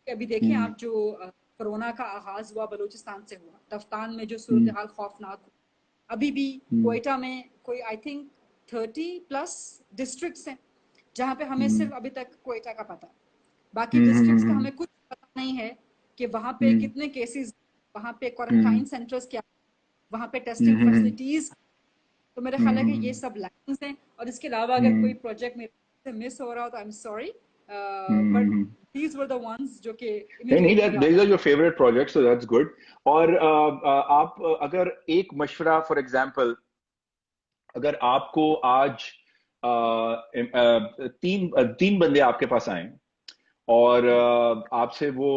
अभी देखें आप जो कोरोना का आगाज हुआ बलूचिस्तान से हुआ, तफ्तान में जो सूरत हाल खौफनाक हुई, अभी भी कोयटा में कोई आई थिंक 30+ डिस्ट्रिक्ट्स हैं जहाँ पे हमें सिर्फ अभी तक कोयटा का पता है, बाकी डिस्ट्रिक्ट्स का हमें कुछ पता नहीं है कि वहाँ पे कितने केसेस, वहाँ पे क्वारंटाइन सेंटर्स क्या, वहाँ पे टेस्टिंग फैसिलिटीज। तो मेरा ख्याल है कि ये सब लैकिंग्स हैं। और इसके अलावा अगर कोई प्रोजेक्ट मेरे से मिस हो रहा हो तो I am sorry, but these were the ones जो कि नहीं, these are your favorite projects, so that's good. और आप अगर एक मशवरा, फॉर एग्जांपल, अगर आपको आज तीन बंदे आपके पास आए और आपसे वो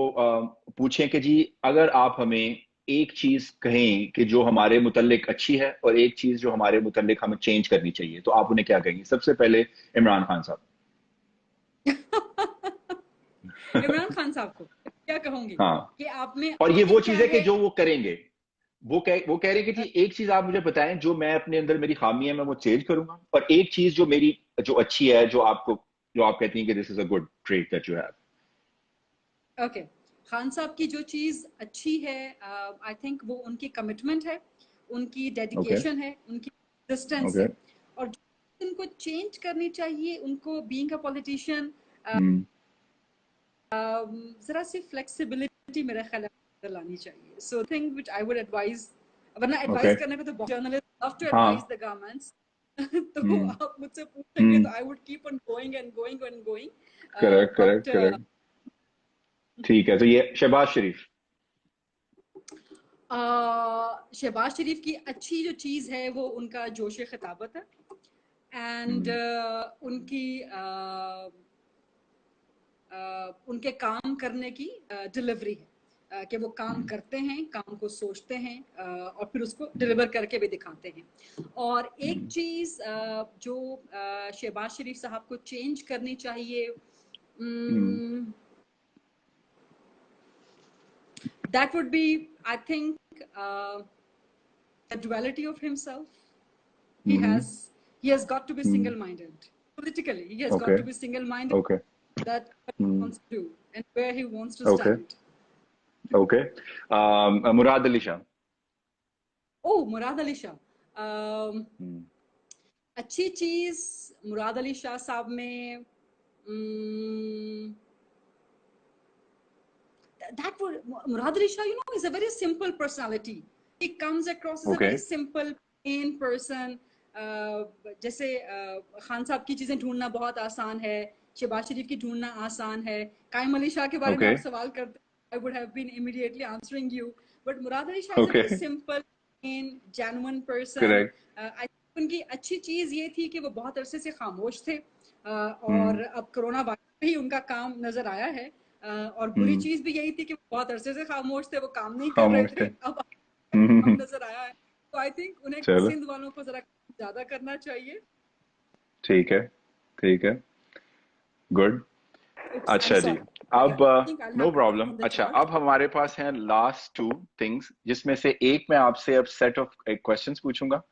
पूछें कि जी अगर आप हमें एक चीज कहें कि जो हमारे मुतल्लिक अच्छी है और एक चीज जो हमारे मुतल्लिक हमें चेंज करनी चाहिए, तो आप उन्हें क्या कहेंगे? सबसे पहले इमरान खान साहब। इमरान खान साहब को क्या कहूंगी हाँ, कि आप में और ये वो चीज है कि है? जो वो करेंगे, वो कह रहे कि जी एक चीज आप मुझे बताएं जो मैं अपने अंदर मेरी खामी है मैं वो चेंज करूंगा, और एक चीज जो मेरी जो अच्छी है जो आप कहती हैं कि this is a good trait that you have. Okay, Khan साहब की जो चीज अच्छी है, आई थिंक वो उनकी कमिटमेंट है, उनकी ओके डेडिकेशन है, उनकी डिस्टेंस ओके। है। और जो उनको चेंज करनी चाहिए, उनको बीइंग अ पॉलिटिशियन जरा सी फ्लेक्सिबिलिटी मेरे ख्याल में लानी चाहिए। So thing which I would advise, वरना ओके। एडवाइस करने को तो जर्नलिस्ट लव टू एडवाइज हाँ। द गवर्नमेंट्स तो हम्म आप मुझसे पूछेंगे तो hmm. I would keep on going and going and correct going, correct but correct. ठीक है, तो ये शहबाज शरीफ। शहबाज शरीफ की अच्छी जो चीज़ है वो उनका जोश खिताबत है, एंड हम्म उनकी उनके काम करने की डिलीवरी है, कि वो काम हम्म करते हैं, काम को सोचते हैं, और फिर उसको डिलीवर करके भी दिखाते हैं। और एक हम्म चीज़ जो शहबाज शरीफ साहब को चेंज करनी चाहिए, हम्म that would be, I think, the duality of himself. he hmm. has he has got to be hmm. single minded politically. He has got okay to be single minded, okay. that what he hmm wants to do and where he wants to okay stand. Okay. Murad Ali Shah. Oh, Murad Ali Shah. um, हम्म अच्छी चीज मुराद अली शाह साहब में, um, that would Murad Ali Shah, is a very simple personality. He comes across as a okay very simple, plain person. जैसे खान साहब की चीजें ढूंढना बहुत आसान है, शहबाज शरीफ की ढूंढना आसान है। कायम अली शाह के बारे में ओके आप सवाल करते, I would have been immediately answering you. But Murad Ali Shah is a okay. very simple, plain, genuine person. Correct. I think उनकी अच्छी चीज ये थी कि वो बहुत अरसे से खामोश थे, और हम्म अब कोरोना वायरस ही उनका काम नजर आया है। और बुरी हम्म। चीज भी यही थी कि वो बहुत अरसे से खामोश थे, वो काम नहीं कर रहे खामोश थे। थे, अब काम हम्म। नजर आया है। तो आई थिंक उन्हें चलो सिंध वालों को जरा ज्यादा करना चाहिए। ठीक है ठीक है। गुड। Oops, I'm अच्छा जी। sorry. I अब think I'll no have to go problem. on the अच्छा, chart. अब हमारे पास हैं लास्ट टू थिंग्स, जिसमें से एक मैं आपसे अब सेट ऑफ क्वेश्चंस पूछूंगा,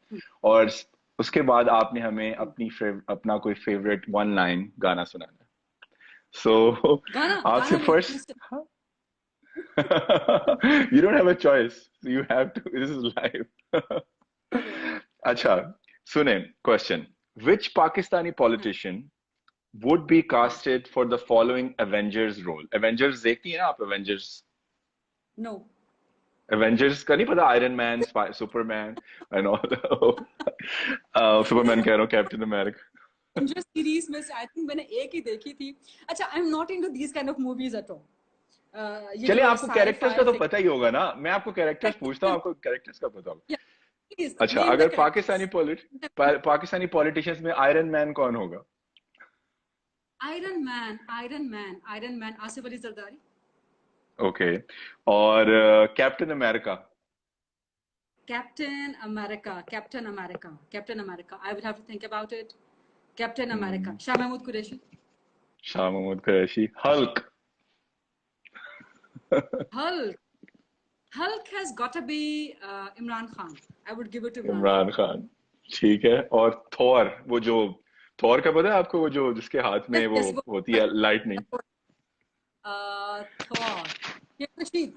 और उसके बाद आपने हमें अपना कोई फेवरेट वन लाइन गाना सुनाना है। सो गाना आपसे गाना नहीं, first you don't have a choice, you have to, this is live। okay. अच्छा, सुने क्वेश्चन। which Pakistani हाँ politician would be हाँ, casted for the following Avengers role? Avengers देखती है ना आप? Avengers, no. Avengers का नहीं पता? Iron man, Superman and all. Superman कह रहा हूँ, कैप्टन अमेरिका। एवेंजर्स सीरीज में से आई थिंक मैंने एक ही देखी थी। अच्छा, I am not into these kind of movies at all. ये चलिए, जो आपको साई कैरेक्टर्स का फाई तो पता ही होगा ना, मैं आपको कैरेक्टर्स पूछता हूँ, आपको कैरेक्टर्स का पता होगा। प्लीज अच्छा, नेम द अगर कैरेक्टर्स। पाकिस्तानी पॉलिटिशियंस में आयरन मैन कौन होगा? Iron Man Asif Ali Zardari. Okay. और Captain America? Captain America, I will have to think about it. Captain America Shah Mahmood Qureshi. Shah Mahmood Qureshi. Hulk? Hulk Hulk has got to be Imran Khan. I would give it to Imran Imran Khan. Khan. ठीक है। और Thor, वो जो Thor का पता है आपको, वो जो जिसके हाथ में यस वो यस, वो होती है लाइटनिंग? थॉर, ये रशीद।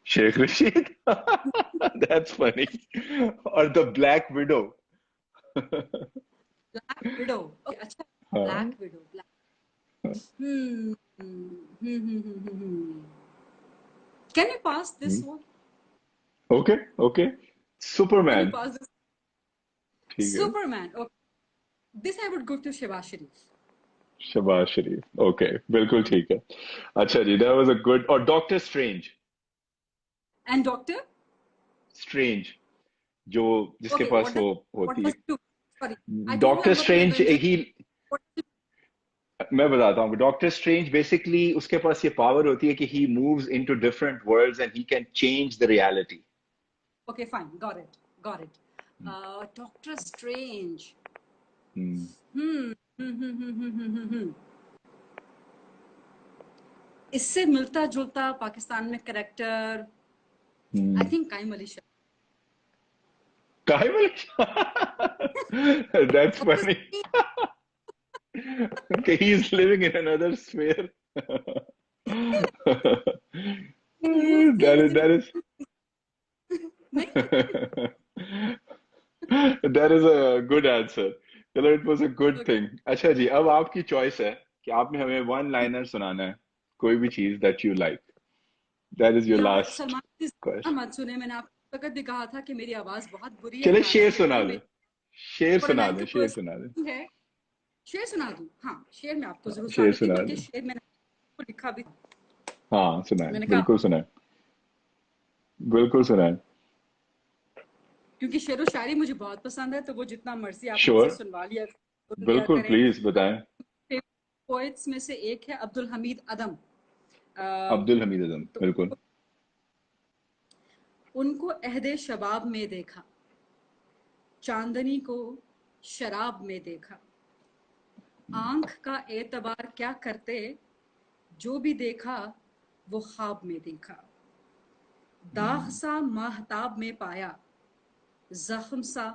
शेख रशीद। That's funny. और the Black Widow? Black Widow, okay अच्छा। हाँ। Black Widow, Black, hmm hmm, can we pass this one? Okay okay. Can we Superman? pass this? ठीक है। Superman, okay. This I would give to Shehbaz Sharif. Shehbaz Sharif. Okay, बिल्कुल ठीक है। अच्छा जी, that was a good. और Doctor Strange? And Doctor? Strange, जो जिसके Okay, पास वो what होती does है। he do? Sorry, I told you doctor I'm not an strange Avenger. He, What मैं बताता हूँ। डॉक्टर स्ट्रेंज बेसिकली उसके पास ये पावर होती है कि he moves into different worlds and he can change the reality. Okay, fine, got it, got it. Doctor Strange. Hmm. इससे मिलता जुलता पाकिस्तान में character I Hmm. Think Qaim Ali Shah. Kaimal? That's funny. Obviously, Okay, he's living in another sphere. you That feel is that is नहीं। that is a good answer. चलो, it was a good Okay. thing. अच्छा जी, अब आपकी choice है कि आपने हमें one liner सुनाना है, कोई भी चीज that you like. That is your यार last सलमान प्लीज question. मत सुने, मैंने आपको वक्त भी कहा था कि मेरी आवाज बहुत बुरी है चले गाने शेर के सुना लिए। दे, मेरी शेर थोड़ा सुना लाइक दे, ए शेर सुना दे, पर्सन है। शेर सुना दूं? हाँ, शेर मैं आपको जरूर सुना शेर देती हूँ, सुना बल्कि दे। शेर मैंने आपको लिखा भी। हाँ सुना है, मैंने कहा बिल्कुल सुना है, बिल्कुल सुना है। क्योंकि शेर व शायरी मुझे बहुत पसंद है, तो वो जितना मर्जी आप मुझसे श्योर, सुनवा लिया सुन लिया बिल्कुल, करें। प्लीज बताएं। पोएट्स में से एक है अब्दुल हमीद अदम। अब्दुल हमीद आजम, तो बिल्कुल। उनको अहदे शबाब में देखा, चांदनी को शराब में देखा, आंख का एतबार क्या करते, जो भी देखा वो ख्वाब में देखा, दाग सा माहताब में पाया, जख्म सा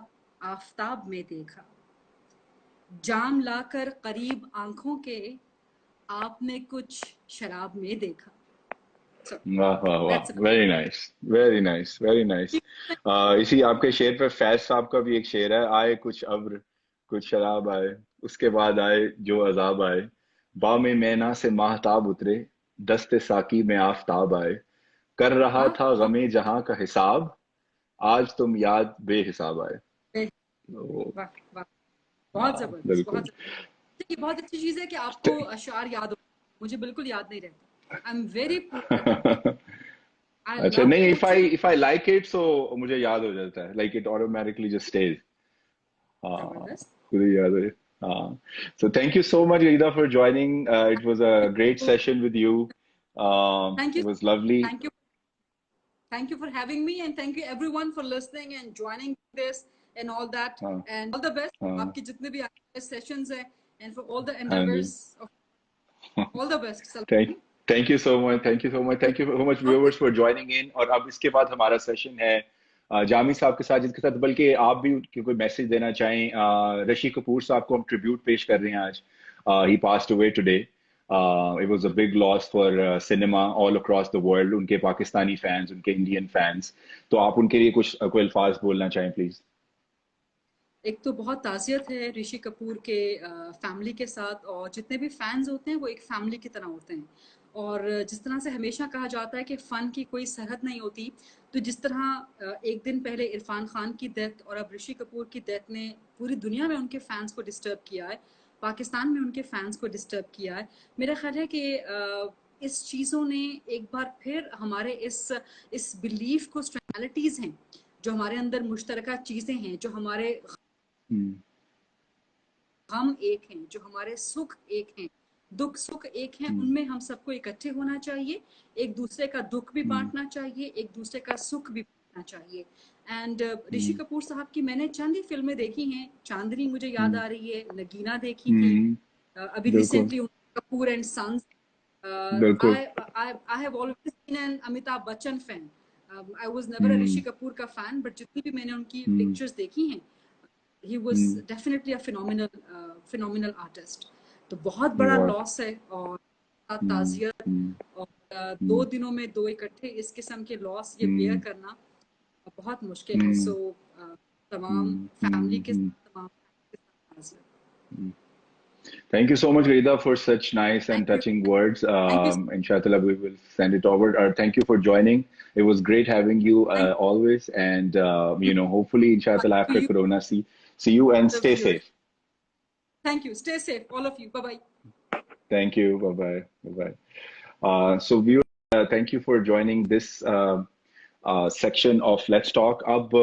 आफताब में देखा, जाम लाकर करीब आंखों के, आपने कुछ शराब में देखा। So वाह वाह वाह, that's enough. Very nice, very nice, very nice. इसी आपके शेर पे फैज साहब का भी एक शेर है, आए कुछ अब्र कुछ शराब आए, उसके बाद आए जो अजाब आए, बामे मैना से माहताब उतरे, दस्ते साकी में आफताब आए, कर रहा वाह था बहुत गमे जहां का हिसाब, आज तुम याद बेहिसाब आए। ओ, वाह वाह, बहुत हाँ जबरदस्त, बहुत बिल्कुल। जबरदस्त। ये बहुत अच्छी चीज है कि आपको थ- अशार याद हो, मुझे बिल्कुल याद नहीं रहते। I am very poor at that. I अच्छा, लव नहीं, poetry. If I like it so मुझे याद हो जाता है, like it automatically just stage. हाँ, जबरदस्त। खुद ही याद है। हाँ, so thank you so much, Rida, for joining. It was a great session with you. Thank you, It was lovely. Thank you, thank you for having me, and thank you everyone for listening and joining this and all that, हाँ and all the best हाँ आपके जितने भी sessions हैं, and for all the हाँ जी। Endeavours, all the best Thank Salman. thank you so much. Thank you so much. Thank you so much viewers for joining in. और अब इसके बाद हमारा सेशन है जामी साहब के साथ, जिसके साथ बल्कि आप भी कोई मैसेज देना चाहें। ऋषि कपूर साहब को हम ट्रिब्यूट पेश कर रहे हैं आज। He passed away today. It was a big loss for cinema all across the world. उनके पाकिस्तानी फैंस, उनके इंडियन फैंस, तो आप उनके लिए कुछ कोई अल्फाज बोलना चाहें प्लीज। एक तो बहुत ताज़ियत है ऋषि कपूर के फैमिली के साथ, और जितने भी फैंस होते हैं वो एक फैमिली की तरह होते हैं। और जिस तरह से हमेशा कहा जाता है कि फ़न की कोई सरहद नहीं होती, तो जिस तरह एक दिन पहले इरफान खान की डेथ और अब ऋषि कपूर की डेथ ने पूरी दुनिया में उनके फैंस को डिस्टर्ब किया है, पाकिस्तान में उनके फैंस को डिस्टर्ब किया है, मेरा ख्याल है कि इस चीज़ों ने एक बार फिर हमारे इस बिलीफ को, स्ट्रेंगलिटीज़ हैं जो हमारे अंदर, मुश्तरका चीज़ें हैं जो हमारे हम्म गम एक हैं, जो हमारे सुख एक हैं, दुख सुख एक हैं, हम्म उनमें हम सबको इकट्ठे होना चाहिए, एक दूसरे का दुख भी हम्म बांटना चाहिए, एक दूसरे का सुख भी बांटना चाहिए। एंड ऋषि हम्म कपूर साहब की मैंने चंद ही फिल्में देखी हैं, चांदनी मुझे याद हम्म आ रही है, नगीना देखी थी, हम्म, अभी बिल्कुल रिसेंटली कपूर एंड सन्स। बिल्कुल। I have always been an Amitabh Bachchan fan. I was never a Rishi hmm Kapoor का फैन, बट जितनी भी मैंने उनकी हम्म पिक्चर्स देखी हैं, he was hmm definitely a phenomenal artist। तो बहुत बड़ा बहुत। लॉस है, और हम्म ताज़ियत, हम्म और हम्म 2 दिनों में 2 इकट्ठे इस किस्म के लॉस ये बेयर हम्म करना बहुत मुश्किल है। हम्म सो तमाम हम्म फैमिली हम्म के हम्म साथ, तमाम family के साथ ताज़ियत। हम्म। Thank you so much, Rida, for such nice and thank you, touching words. Thank you, Inshallah, we will send it over. Thank you for joining. It was great having you thank always, and hopefully, inshallah, to after you, Corona, see you and the stay viewers. safe. Thank you, stay safe all of you, bye bye. Thank you. Bye bye. Bye bye. So, viewers, thank you for joining this section of Let's Talk. Ab,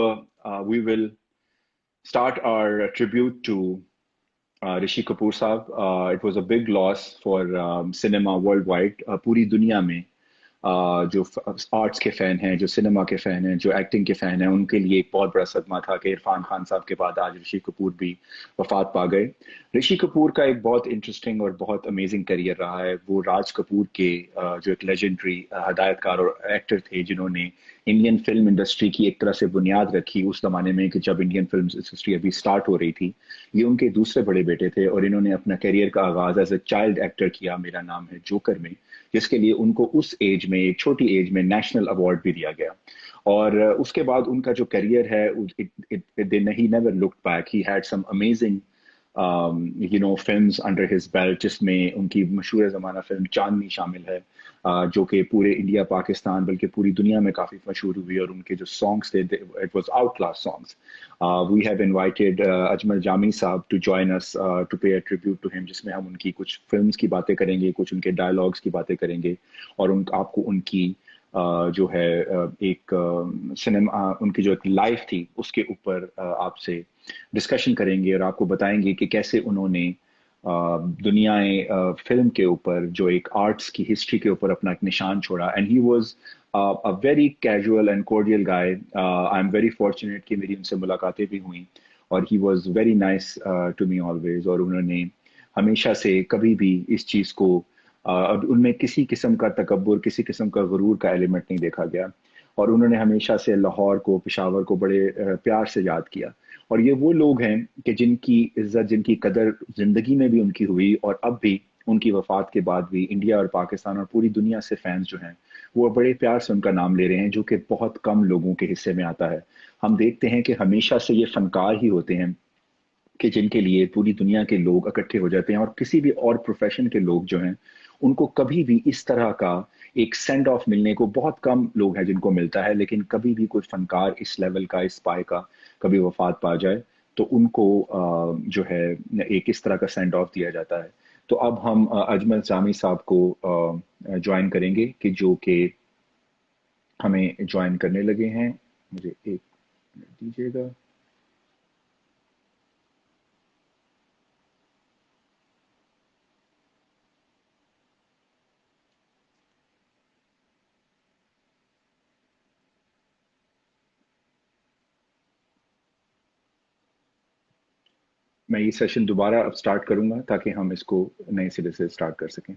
we will start our tribute to Rishi Kapoor साहब। It was a big loss for cinema world wide. पूरी दुनिया में जो arts के fan हैं, जो cinema के fan हैं, जो एक्टिंग के फैन हैं, उनके लिए एक बहुत बड़ा सदमा था कि इरफान खान साहब के बाद आज ऋषि कपूर भी वफात पा गए। ऋषि कपूर का एक बहुत इंटरेस्टिंग और बहुत अमेजिंग करियर रहा है। वो राज कपूर के जो एक लेजेंडरी हदायतकार और एक्टर थे, जिन्होंने इंडियन फिल्म इंडस्ट्री की एक तरह से बुनियाद रखी उस जमाने में कि जब इंडियन फिल्म इंडस्ट्री अभी स्टार्ट हो रही थी। ये उनके दूसरे बड़े बेटे थे और इन्होंने अपना करियर का आगाज एज ए चाइल्ड एक्टर किया, मेरा नाम है जोकर में, जिसके लिए उनको उस एज में, एक छोटी एज में, नेशनल अवार्ड भी दिया गया। और उसके बाद उनका जो करियर है, he never looked back, he had some amazing films under his belt, जिसमें उनकी मशहूर ज़माना फिल्म चांदनी शामिल है, जो कि पूरे इंडिया, पाकिस्तान, बल्कि पूरी दुनिया में काफ़ी मशहूर हुई। और उनके जो सॉन्ग्स थे, it was out class songs. We have invited Ajmal Jami साहब टू जॉइन अस टू पे अ ट्रिब्यूट टू हिम, जिसमें हम उनकी कुछ फिल्म्स की बातें करेंगे, कुछ उनके डायलॉग्स की बातें करेंगे, और आपको उनकी जो है एक सिनेमा, उनकी जो एक लाइफ थी उसके ऊपर आपसे डिस्कशन करेंगे और आपको बताएंगे कि कैसे उन्होंने दुनियाए फिल्म के ऊपर, जो एक आर्ट्स की हिस्ट्री के ऊपर अपना एक निशान छोड़ा। And he was a very casual and cordial guy. I am very fortunate कि मेरी उनसे मुलाकातें भी हुई, और he was very nice to me always. और उन्होंने हमेशा से कभी भी इस चीज़ को, उनमें किसी किस्म का तकब्बुर, किसी किस्म का गुरूर का एलिमेंट नहीं देखा गया। और उन्होंने हमेशा से लाहौर को, पेशावर को बड़े प्यार से याद किया। और ये वो लोग हैं कि जिनकी इज्जत, जिनकी कदर जिंदगी में भी उनकी हुई, और अब भी उनकी वफात के बाद भी इंडिया और पाकिस्तान और पूरी दुनिया से फैंस जो हैं, वो बड़े प्यार से उनका नाम ले रहे हैं, जो कि बहुत कम लोगों के हिस्से में आता है। हम देखते हैं कि हमेशा से ये फनकार ही होते हैं कि जिनके लिए पूरी दुनिया के लोग इकट्ठे हो जाते हैं, और किसी भी और प्रोफेशन के लोग जो हैं, उनको कभी भी इस तरह का एक सेंड ऑफ मिलने को बहुत कम लोग हैं जिनको मिलता है। लेकिन कभी भी कोई फनकार इस लेवल का, इस पाए का कभी वफात पा जाए, तो उनको जो है एक इस तरह का सेंड ऑफ दिया जाता है। तो अब हम अजमल जामी साहब को ज्वाइन करेंगे, कि जो कि हमें ज्वाइन करने लगे हैं। मुझे एक मिनट दीजिएगा। मैं ये सेशन दोबारा अब स्टार्ट करूंगा ताकि हम इसको नए सिरे से स्टार्ट कर सकें।